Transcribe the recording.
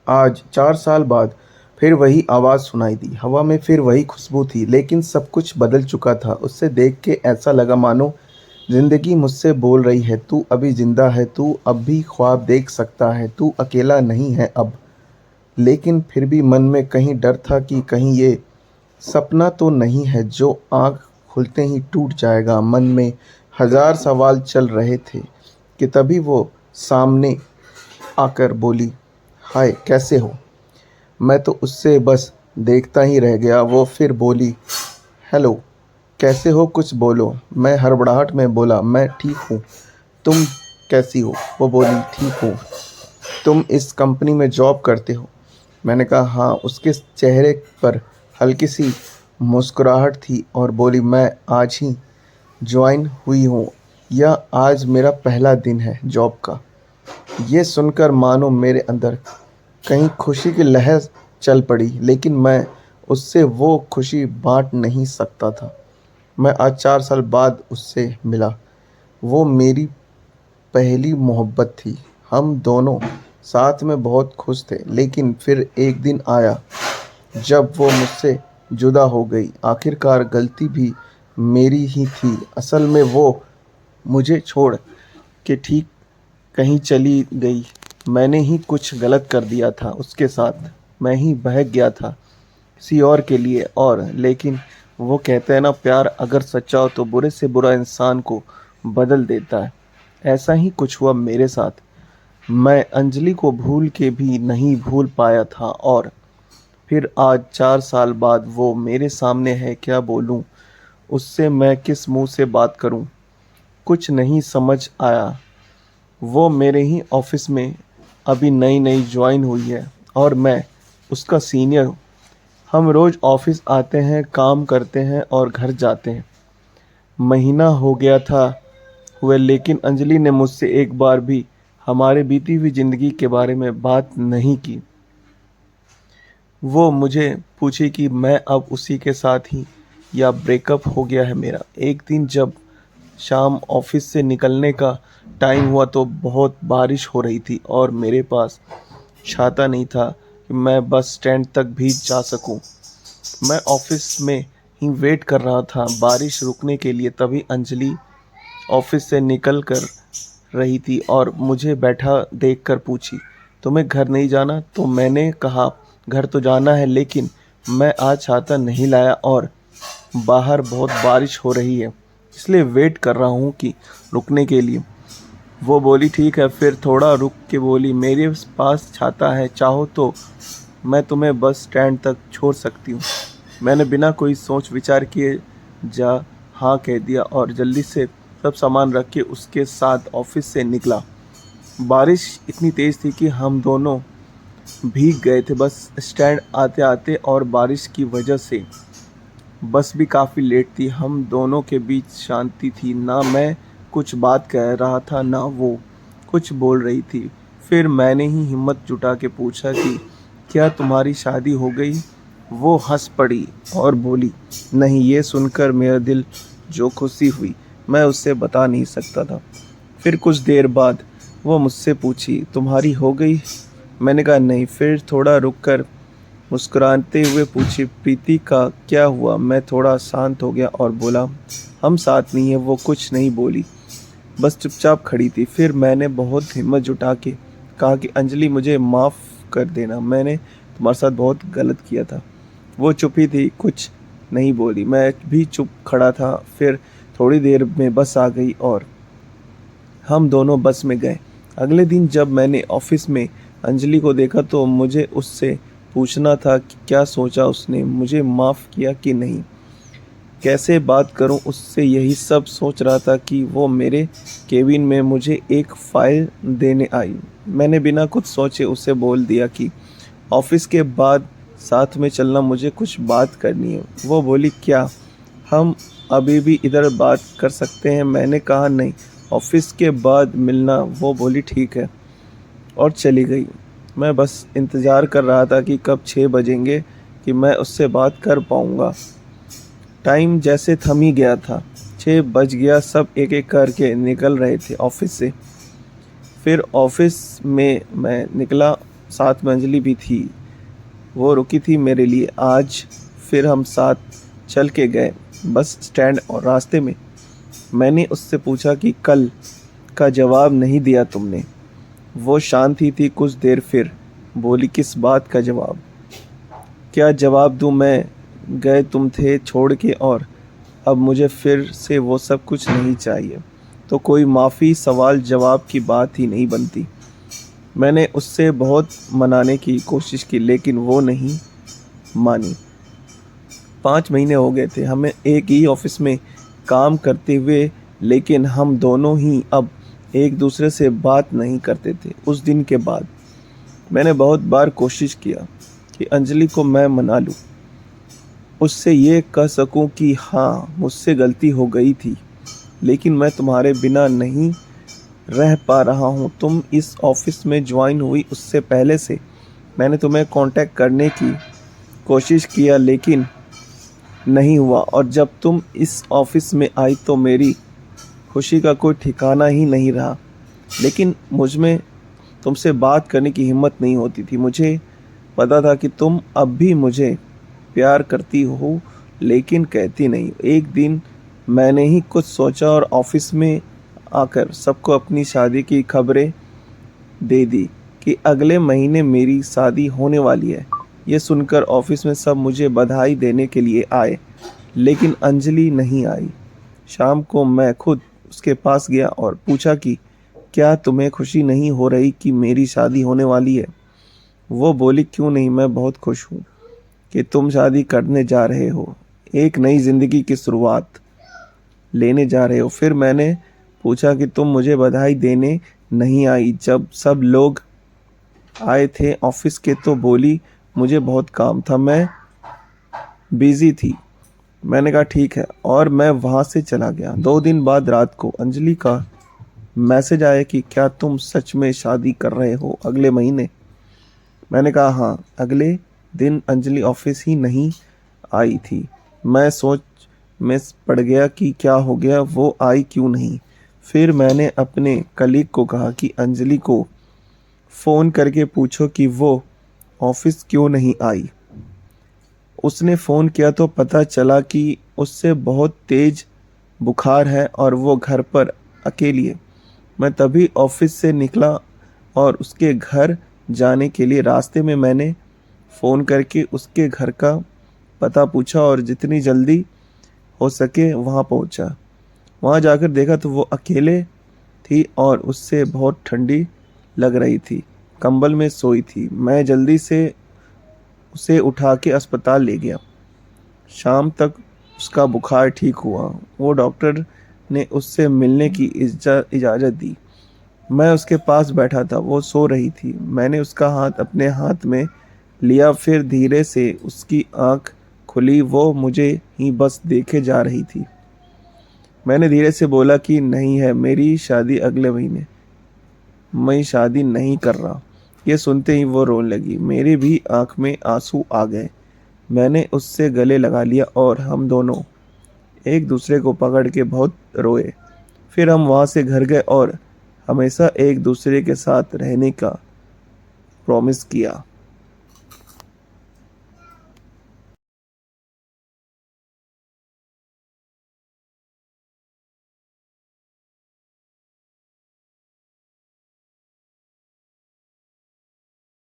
आज 4 साल बाद फिर वही आवाज़ सुनाई दी। हवा में फिर वही खुशबू थी, लेकिन सब कुछ बदल चुका था। उसे देख के ऐसा लगा मानो ज़िंदगी मुझसे बोल रही है, तू अभी ज़िंदा है, तू अब भी ख्वाब देख सकता है, तू अकेला नहीं है अब। लेकिन फिर भी मन में कहीं डर था कि कहीं ये सपना तो नहीं है जो आँख खुलते ही टूट जाएगा। मन में हज़ार सवाल चल रहे थे कि तभी वो सामने आकर बोली, हाय कैसे हो। मैं तो उससे बस देखता ही रह गया। वो फिर बोली, हेलो कैसे हो, कुछ बोलो। मैं हड़बड़ाहट में बोला, मैं ठीक हूँ, तुम कैसी हो। वो बोली, ठीक हूँ। तुम इस कंपनी में जॉब करते हो। मैंने कहा हाँ। उसके चेहरे पर हल्की सी मुस्कुराहट थी और बोली, मैं आज ही ज्वाइन हुई हूँ, यह आज मेरा पहला दिन है जॉब का। ये सुनकर मानो मेरे अंदर कहीं खुशी की लहर चल पड़ी, लेकिन मैं उससे वो खुशी बांट नहीं सकता था। मैं आज 4 साल बाद उससे मिला। वो मेरी पहली मोहब्बत थी। हम दोनों साथ में बहुत खुश थे, लेकिन फिर एक दिन आया जब वो मुझसे जुदा हो गई। आखिरकार गलती भी मेरी ही थी। असल में वो मुझे छोड़ के ठीक कहीं चली गई। मैंने ही कुछ गलत कर दिया था उसके साथ। मैं ही बहक गया था किसी और के लिए। और लेकिन वो कहते हैं ना, प्यार अगर सच्चा हो तो बुरे से बुरा इंसान को बदल देता है। ऐसा ही कुछ हुआ मेरे साथ। मैं अंजलि को भूल के भी नहीं भूल पाया था, और फिर आज 4 साल बाद वो मेरे सामने है। क्या बोलूं उससे, मैं किस मुंह से बात करूं, कुछ नहीं समझ आया। वो मेरे ही ऑफिस में अभी नई नई ज्वाइन हुई है और मैं उसका सीनियर हूँ। हम रोज़ ऑफिस आते हैं, काम करते हैं और घर जाते हैं। महीना हो गया था हुए, लेकिन अंजलि ने मुझसे एक बार भी हमारे बीती हुई ज़िंदगी के बारे में बात नहीं की। वो मुझे पूछी कि मैं अब उसी के साथ ही या ब्रेकअप हो गया है मेरा। एक दिन जब शाम ऑफिस से निकलने का टाइम हुआ तो बहुत बारिश हो रही थी और मेरे पास छाता नहीं था कि मैं बस स्टैंड तक भी जा सकूं। मैं ऑफिस में ही वेट कर रहा था बारिश रुकने के लिए। तभी अंजलि ऑफिस से निकल कर रही थी और मुझे बैठा देखकर पूछी, तुम्हें घर नहीं जाना। तो मैंने कहा, घर तो जाना है, लेकिन मैं आज छाता नहीं लाया और बाहर बहुत बारिश हो रही है, इसलिए वेट कर रहा हूँ कि रुकने के लिए। वो बोली, ठीक है। फिर थोड़ा रुक के बोली, मेरे पास छाता है, चाहो तो मैं तुम्हें बस स्टैंड तक छोड़ सकती हूँ। मैंने बिना कोई सोच विचार किए जा हाँ कह दिया और जल्दी से सब सामान रख के उसके साथ ऑफिस से निकला। बारिश इतनी तेज़ थी कि हम दोनों भीग गए थे बस स्टैंड आते आते, और बारिश की वजह से बस भी काफ़ी लेट थी। हम दोनों के बीच शांति थी, ना मैं कुछ बात कह रहा था ना वो कुछ बोल रही थी। फिर मैंने ही हिम्मत जुटा के पूछा कि क्या तुम्हारी शादी हो गई। वो हंस पड़ी और बोली, नहीं। ये सुनकर मेरा दिल जो खुशी हुई मैं उससे बता नहीं सकता था। फिर कुछ देर बाद वो मुझसे पूछी, तुम्हारी हो गई। मैंने कहा नहीं। फिर थोड़ा रुक कर मुस्कुराते हुए पूछी, प्रीति का क्या हुआ। मैं थोड़ा शांत हो गया और बोला, हम साथ नहीं है। वो कुछ नहीं बोली, बस चुपचाप खड़ी थी। फिर मैंने बहुत हिम्मत जुटा के कहा कि अंजलि मुझे माफ़ कर देना, मैंने तुम्हारे साथ बहुत गलत किया था। वो चुप ही थी, कुछ नहीं बोली। मैं भी चुप खड़ा था। फिर थोड़ी देर में बस आ गई और हम दोनों बस में गए। अगले दिन जब मैंने ऑफिस में अंजलि को देखा तो मुझे उससे पूछना था कि क्या सोचा उसने, मुझे माफ़ किया कि नहीं, कैसे बात करूं उससे। यही सब सोच रहा था कि वो मेरे केबिन में मुझे एक फ़ाइल देने आई। मैंने बिना कुछ सोचे उसे बोल दिया कि ऑफिस के बाद साथ में चलना, मुझे कुछ बात करनी है। वो बोली, क्या हम अभी भी इधर बात कर सकते हैं। मैंने कहा नहीं, ऑफिस के बाद मिलना। वो बोली, ठीक है, और चली गई। मैं बस इंतज़ार कर रहा था कि कब 6 बजेंगे कि मैं उससे बात कर पाऊँगा। टाइम जैसे थम ही गया था। 6 बज गया। सब एक एक करके निकल रहे थे ऑफिस से। फिर ऑफिस में मैं निकला साथ में अंजलि भी थी। वो रुकी थी मेरे लिए। आज फिर हम साथ चल के गए बस स्टैंड, और रास्ते में मैंने उससे पूछा कि कल का जवाब नहीं दिया तुमने। वो शांत ही थी कुछ देर, फिर बोली, किस बात का जवाब? क्या जवाब दूं मैं? गए तुम थे छोड़ के, और अब मुझे फिर से वो सब कुछ नहीं चाहिए। तो कोई माफ़ी, सवाल जवाब की बात ही नहीं बनती। मैंने उससे बहुत मनाने की कोशिश की, लेकिन वो नहीं मानी। 5 महीने हो गए थे हमें एक ही ऑफिस में काम करते हुए, लेकिन हम दोनों ही अब एक दूसरे से बात नहीं करते थे। उस दिन के बाद मैंने बहुत बार कोशिश किया कि अंजलि को मैं मना लूं, उससे ये कह सकूं कि हाँ, मुझसे गलती हो गई थी, लेकिन मैं तुम्हारे बिना नहीं रह पा रहा हूँ। तुम इस ऑफिस में ज्वाइन हुई उससे पहले से मैंने तुम्हें कांटेक्ट करने की कोशिश किया, लेकिन नहीं हुआ, और जब तुम इस ऑफिस में आई तो मेरी खुशी का कोई ठिकाना ही नहीं रहा। लेकिन मुझ में तुमसे बात करने की हिम्मत नहीं होती थी। मुझे पता था कि तुम अब भी मुझे प्यार करती हो, लेकिन कहती नहीं। एक दिन मैंने ही कुछ सोचा और ऑफिस में आकर सबको अपनी शादी की खबरें दे दी कि अगले महीने मेरी शादी होने वाली है। ये सुनकर ऑफिस में सब मुझे बधाई देने के लिए आए, लेकिन अंजलि नहीं आई। शाम को मैं खुद उसके पास गया और पूछा कि क्या तुम्हें खुशी नहीं हो रही कि मेरी शादी होने वाली है? वो बोली, क्यों नहीं, मैं बहुत खुश हूँ कि तुम शादी करने जा रहे हो, एक नई जिंदगी की शुरुआत लेने जा रहे हो। फिर मैंने पूछा कि तुम मुझे बधाई देने नहीं आई जब सब लोग आए थे ऑफिस के? तो बोली, मुझे बहुत काम था, मैं बिजी थी। मैंने कहा ठीक है, और मैं वहाँ से चला गया। 2 दिन बाद रात को अंजलि का मैसेज आया कि क्या तुम सच में शादी कर रहे हो अगले महीने? मैंने कहा हाँ। अगले दिन अंजलि ऑफिस ही नहीं आई थी। मैं सोच में पड़ गया कि क्या हो गया, वो आई क्यों नहीं। फिर मैंने अपने कलीग को कहा कि अंजलि को फ़ोन करके पूछो कि वो ऑफिस क्यों नहीं आई। उसने फ़ोन किया तो पता चला कि उससे बहुत तेज़ बुखार है और वो घर पर अकेली है। मैं तभी ऑफिस से निकला और उसके घर जाने के लिए रास्ते में मैंने फ़ोन करके उसके घर का पता पूछा और जितनी जल्दी हो सके वहाँ पहुँचा। वहाँ जाकर देखा तो वो अकेले थी और उससे बहुत ठंडी लग रही थी, कंबल में सोई थी। मैं जल्दी से उसे उठा के अस्पताल ले गया। शाम तक उसका बुखार ठीक हुआ। वो डॉक्टर ने उससे मिलने की इजाज़त दी। मैं उसके पास बैठा था, वो सो रही थी। मैंने उसका हाथ अपने हाथ में लिया, फिर धीरे से उसकी आंख खुली। वो मुझे ही बस देखे जा रही थी। मैंने धीरे से बोला कि नहीं है मेरी शादी अगले महीने, मैं शादी नहीं कर रहा। ये सुनते ही वो रोने लगी। मेरी भी आंख में आंसू आ गए। मैंने उससे गले लगा लिया और हम दोनों एक दूसरे को पकड़ के बहुत रोए। फिर हम वहाँ से घर गए और हमेशा एक दूसरे के साथ रहने का प्रॉमिस किया।